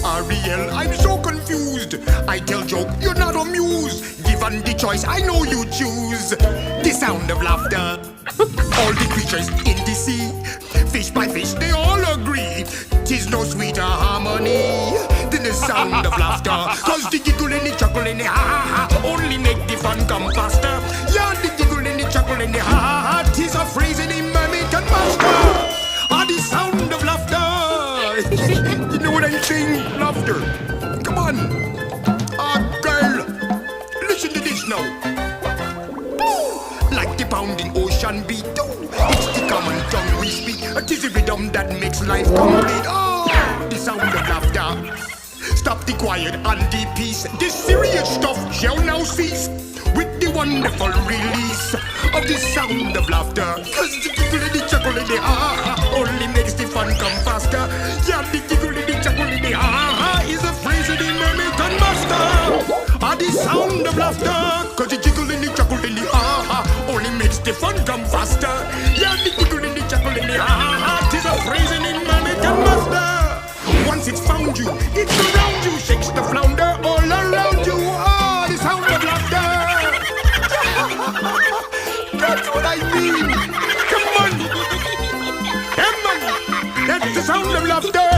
Ariel, I'm so confused. I tell joke, you're not amused. Given the choice, I know you choose the sound of laughter. All the creatures in the sea, fish by fish, they all agree. 'Tis no sweeter harmony than the sound of laughter. Cause the giggle and the chuckle and the ha-ha-ha only make the fun come faster. Yeah, the giggle and the chuckle and the ha-ha-ha, 'tis a phrase in the mermaid can master. Ah, the sound of laughter. You know what I'm saying? Laughter. Come on. Ah, girl. Listen to this now. Like the pounding ocean beat. It's the common tongue we speak. It is the rhythm that makes life complete. Oh, the sound of laughter. Stop the quiet and the peace. This serious stuff shall now cease with the wonderful release of the sound of laughter. Cause the giggle and the chuckle and the ha-ha only makes the fun come faster. Yeah, the giggle and the chuckle and the ha-ha is a phrase of the mermaid can master. Ah, the sound of laughter. Cause the giggle and the chuckle and the ha-ha only makes the fun come faster. Yeah, the giggle and the chuckle and the ha-ha, 'tis a phrase in the mermaid can master. Once it's found you, it's around you, shakes the flounder all around you. Ah, the sound of laughter. That's what I mean. Come on. Come on. That's the sound of laughter.